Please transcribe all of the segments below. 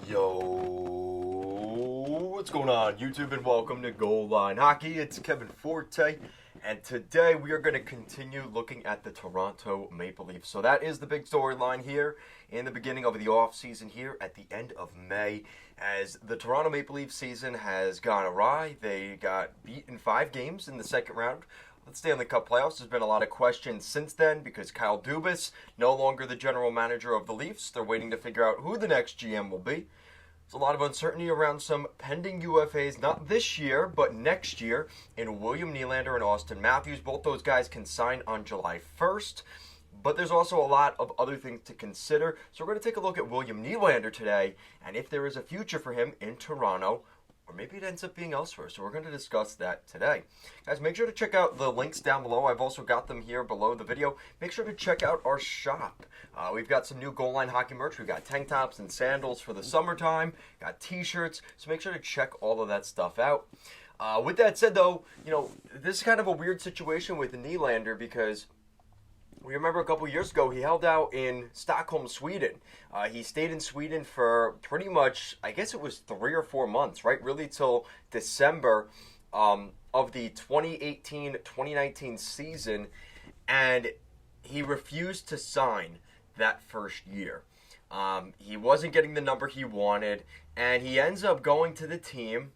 Yo, what's going on YouTube, and welcome to Goal Line Hockey. It's Kevin Forte, and today we are going to continue looking at the Toronto Maple Leafs. So that is the big storyline here in the beginning of the offseason here at the end of May, as the Toronto Maple Leafs season has gone awry. They got beat in 5 games in the second round. Let's stay on the Cup playoffs. There's been a lot of questions since then because Kyle Dubas, no longer the general manager of the Leafs. They're waiting to figure out who the next GM will be. There's a lot of uncertainty around some pending UFAs, not this year, but next year, in William Nylander and Austin Matthews. Both those guys can sign on July 1st. But there's also a lot of other things to consider. So we're going to take a look at William Nylander today, and if there is a future for him in Toronto, or maybe it ends up being elsewhere. So we're going to discuss that today. Guys, make sure to check out the links down below. I've also got them here below the video. Make sure to check out our shop. We've got some new Goal Line Hockey merch. We've got tank tops and sandals for the summertime. Got t-shirts. So make sure to check all of that stuff out. With that said, though, this is kind of a weird situation with Nylander because we remember a couple years ago, he held out in Stockholm, Sweden. He stayed in Sweden for pretty much, I guess it was 3 or 4 months, right? Really till December of the 2018-2019 season. And he refused to sign that first year. He wasn't getting the number he wanted. And he ends up going to the team.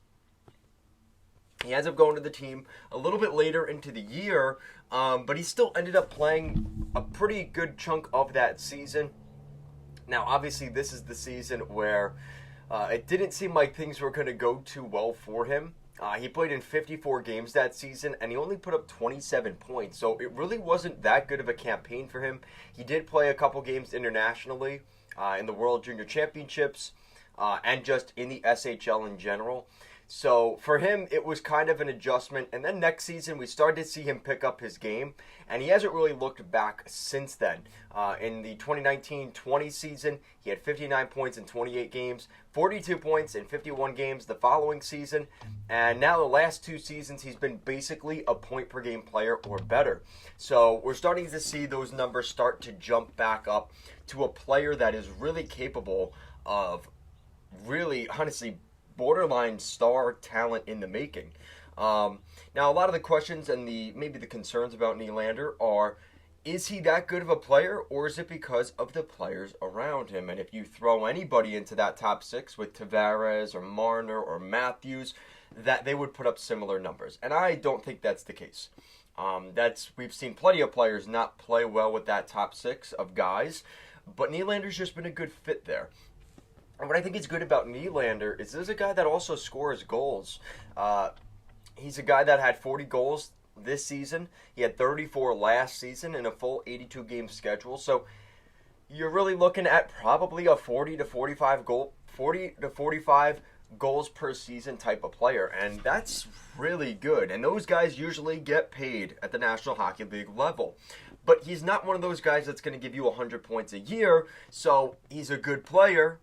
He ends up going to the team a little bit later into the year, but he still ended up playing a pretty good chunk of that season. Now, obviously, this is the season where it didn't seem like things were going to go too well for him. He played in 54 games that season, and he only put up 27 points, so it really wasn't that good of a campaign for him. He did play a couple games internationally in the World Junior Championships and just in the SHL in general. So for him, it was kind of an adjustment. And then next season, we started to see him pick up his game. And he hasn't really looked back since then. In the 2019-20 season, he had 59 points in 28 games, 42 points in 51 games the following season. And now the last 2 seasons, he's been basically a point-per-game player or better. So we're starting to see those numbers start to jump back up to a player that is really capable of really, honestly, borderline star talent in the making. Now, a lot of the questions and maybe the concerns about Nylander are, is he that good of a player, or is it because of the players around him? And if you throw anybody into that top 6 with Tavares or Marner or Matthews, that they would put up similar numbers. And I don't think that's the case. We've seen plenty of players not play well with that top 6 of guys, but Nylander's just been a good fit there. And what I think is good about Nylander is there's a guy that also scores goals. He's a guy that had 40 goals this season. He had 34 last season in a full 82-game schedule. So you're really looking at probably a 40 to 45 goals per season type of player. And that's really good. And those guys usually get paid at the National Hockey League level. But he's not one of those guys that's going to give you 100 points a year. So he's a good player,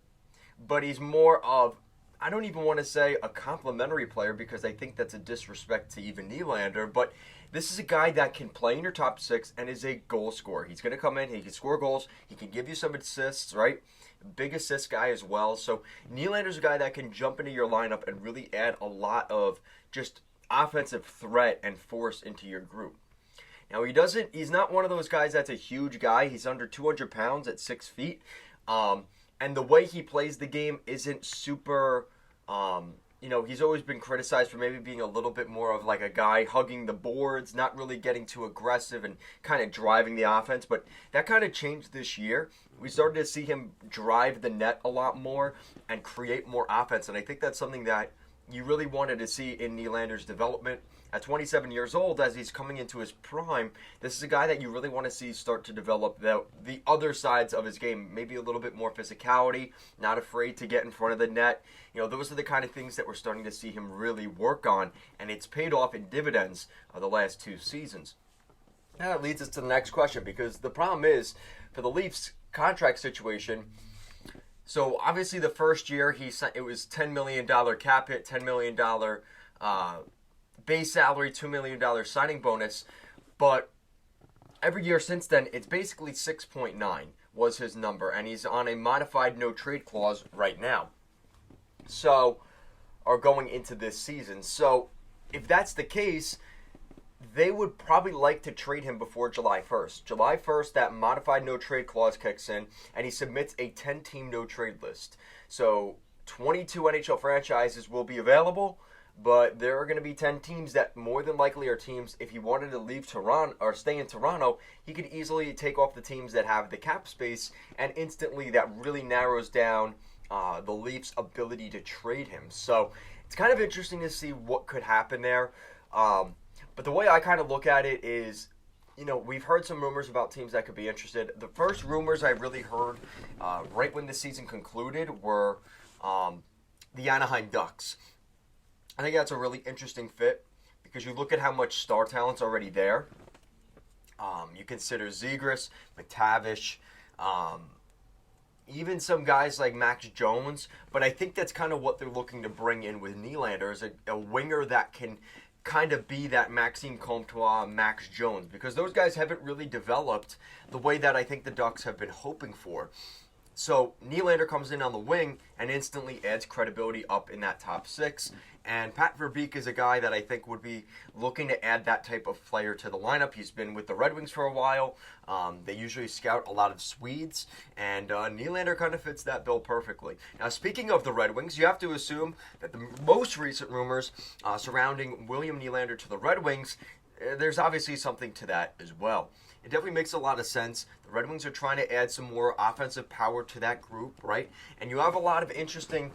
but he's more of, I don't even want to say a complimentary player because I think that's a disrespect to even Nylander, but this is a guy that can play in your top 6 and is a goal scorer. He's going to come in, he can score goals, he can give you some assists, right? Big assist guy as well. So Nylander's a guy that can jump into your lineup and really add a lot of just offensive threat and force into your group. Now, he's not one of those guys that's a huge guy. He's under 200 pounds at 6 feet. And the way he plays the game isn't super, he's always been criticized for maybe being a little bit more of like a guy hugging the boards, not really getting too aggressive and kind of driving the offense. But that kind of changed this year. We started to see him drive the net a lot more and create more offense. And I think that's something that you really wanted to see in Nylander's development. At 27 years old, as he's coming into his prime, this is a guy that you really want to see start to develop the other sides of his game. Maybe a little bit more physicality, not afraid to get in front of the net. Those are the kind of things that we're starting to see him really work on, and it's paid off in dividends the last 2 seasons. Now that leads us to the next question, because the problem is, for the Leafs contract situation, so obviously the first year it was $10 million cap hit, $10 million base salary, $2 million signing bonus, but every year since then, it's basically 6.9 was his number, and he's on a modified no-trade clause right now. So, are going into this season. So, if that's the case, they would probably like to trade him before July 1st. July 1st, that modified no trade clause kicks in, and he submits a 10-team no trade list. So 22 NHL franchises will be available, but there are going to be 10 teams that more than likely are teams, if he wanted to leave Toronto or stay in Toronto, he could easily take off the teams that have the cap space, and instantly that really narrows down the Leafs' ability to trade him. So it's kind of interesting to see what could happen there. But the way I kind of look at it is, we've heard some rumors about teams that could be interested. The first rumors I really heard right when the season concluded were the Anaheim Ducks. I think that's a really interesting fit because you look at how much star talent's already there. You consider Zegras, McTavish, even some guys like Max Jones. But I think that's kind of what they're looking to bring in with Nylander, is a winger that can kind of be that Maxime Comtois, Max Jones, because those guys haven't really developed the way that I think the Ducks have been hoping for. So Nylander comes in on the wing and instantly adds credibility up in that top six. And Pat Verbeek is a guy that I think would be looking to add that type of player to the lineup. He's been with the Red Wings for a while. They usually scout a lot of Swedes, and Nylander kind of fits that bill perfectly. Now, speaking of the Red Wings, you have to assume that the most recent rumors surrounding William Nylander to the Red Wings, there's obviously something to that as well. It definitely makes a lot of sense. The Red Wings are trying to add some more offensive power to that group, right? And you have a lot of interesting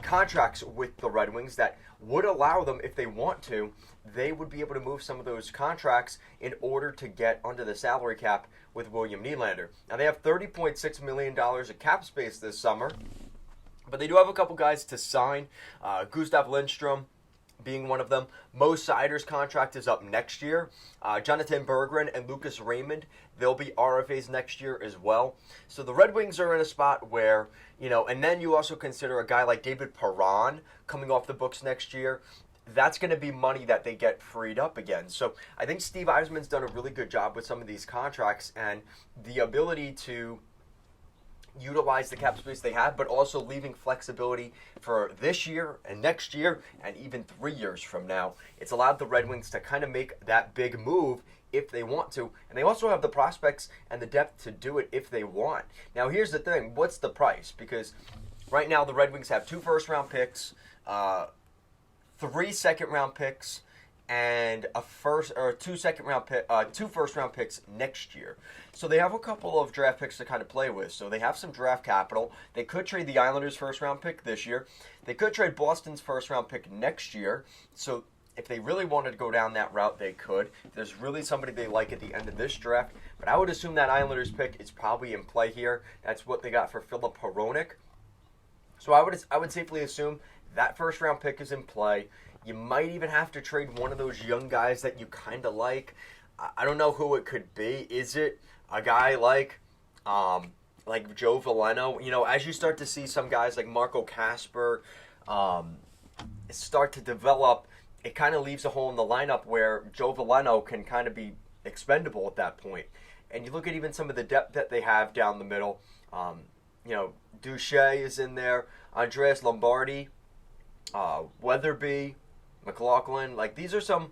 contracts with the Red Wings that would allow them, if they want to, they would be able to move some of those contracts in order to get under the salary cap with William Nylander. Now, they have $30.6 million of cap space this summer, but they do have a couple guys to sign. Gustav Lindstrom being one of them. Mo Seider's contract is up next year. Jonathan Berggren and Lucas Raymond, they'll be RFAs next year as well. So the Red Wings are in a spot where, and then you also consider a guy like David Perron coming off the books next year. That's going to be money that they get freed up again. So I think Steve Yzerman's done a really good job with some of these contracts and the ability to utilize the cap space they have, but also leaving flexibility for this year and next year and even 3 years from now. It's allowed the Red Wings to kind of make that big move if they want to, and they also have the prospects and the depth to do it if they want. Now, here's the thing. What's the price? Because right now the Red Wings have 2 first-round picks, 3 second-round picks, and two first-round picks next year. So they have a couple of draft picks to kind of play with. So they have some draft capital. They could trade the Islanders' first-round pick this year. They could trade Boston's first-round pick next year. So if they really wanted to go down that route, they could. If there's really somebody they like at the end of this draft. But I would assume that Islanders pick is probably in play here. That's what they got for Filip Hronek. So I would safely assume that first-round pick is in play. You might even have to trade one of those young guys that you kind of like. I don't know who it could be. Is it a guy like Joe Veleno? As you start to see some guys like Marco Kasper start to develop, it kind of leaves a hole in the lineup where Joe Veleno can kind of be expendable at that point. And you look at even some of the depth that they have down the middle. Duche is in there. Andreas Lombardi, Weatherby, McLaughlin. These are some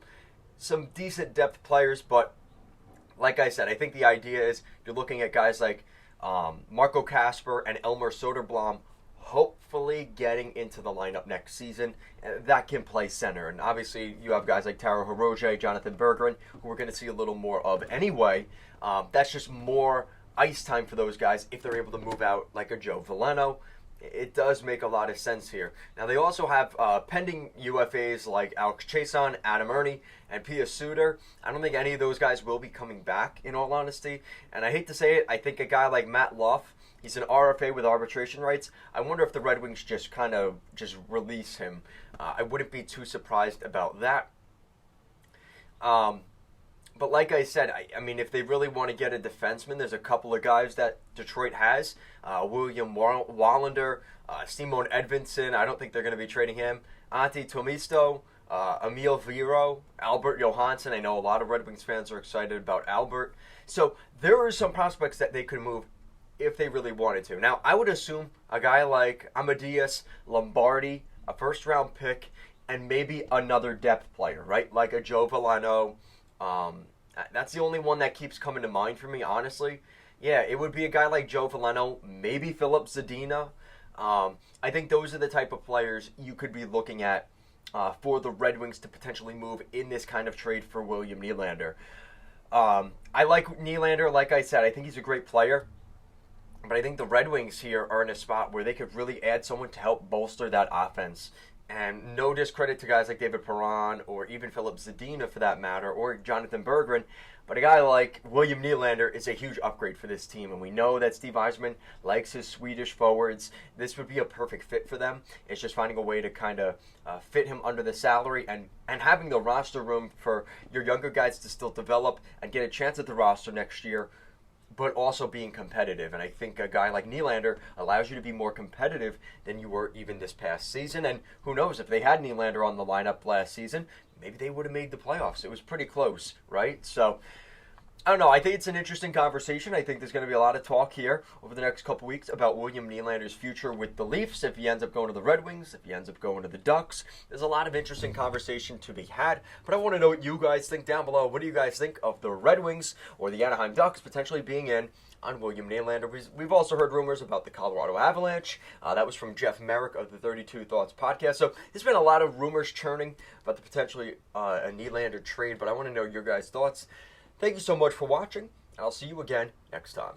decent depth players, but like I said, I think the idea is you're looking at guys like Marco Kasper and Elmer Soderblom hopefully getting into the lineup next season that can play center. And obviously you have guys like Taro Hirose, Jonathan Berggren, who we're going to see a little more of anyway. That's just more ice time for those guys if they're able to move out like a Joe Veleno. It does make a lot of sense here. Now, they also have pending UFAs like Alex Chiasson, Adam Ernie, and Pia Suter. I don't think any of those guys will be coming back, in all honesty. And I hate to say it, I think a guy like Matt Luff, he's an RFA with arbitration rights. I wonder if the Red Wings just release him. I wouldn't be too surprised about that. But like I said, I mean, if they really want to get a defenseman, there's a couple of guys that Detroit has. William Nylander, Simon Edvinsson. I don't think they're going to be trading him. Antti Tomisto, Emil Viro, Albert Johansson. I know a lot of Red Wings fans are excited about Albert. So there are some prospects that they could move if they really wanted to. Now, I would assume a guy like Amadeus Lombardi, a first-round pick, and maybe another depth player, right? Like a Joe Villano. That's the only one that keeps coming to mind for me, honestly. Yeah, it would be a guy like Joe Villano, maybe Philip Zadina. I think those are the type of players you could be looking at for the Red Wings to potentially move in this kind of trade for William Nylander. I like Nylander, like I said. I think he's a great player. But I think the Red Wings here are in a spot where they could really add someone to help bolster that offense. And no discredit to guys like David Perron or even Philip Zadina for that matter, or Jonathan Berggren. But a guy like William Nylander is a huge upgrade for this team. And we know that Steve Yzerman likes his Swedish forwards. This would be a perfect fit for them. It's just finding a way to kind of fit him under the salary and having the roster room for your younger guys to still develop and get a chance at the roster next year, but also being competitive. And I think a guy like Nylander allows you to be more competitive than you were even this past season. And who knows, if they had Nylander on the lineup last season, maybe they would have made the playoffs. It was pretty close, right? So, I don't know. I think it's an interesting conversation. I think there's going to be a lot of talk here over the next couple weeks about William Nylander's future with the Leafs, if he ends up going to the Red Wings, if he ends up going to the Ducks. There's a lot of interesting conversation to be had, but I want to know what you guys think down below. What do you guys think of the Red Wings or the Anaheim Ducks potentially being in on William Nylander? We've also heard rumors about the Colorado Avalanche. That was from Jeff Merrick of the 32 Thoughts podcast. So there's been a lot of rumors churning about the potentially a Nylander trade, but I want to know your guys' thoughts. Thank you so much for watching, and I'll see you again next time.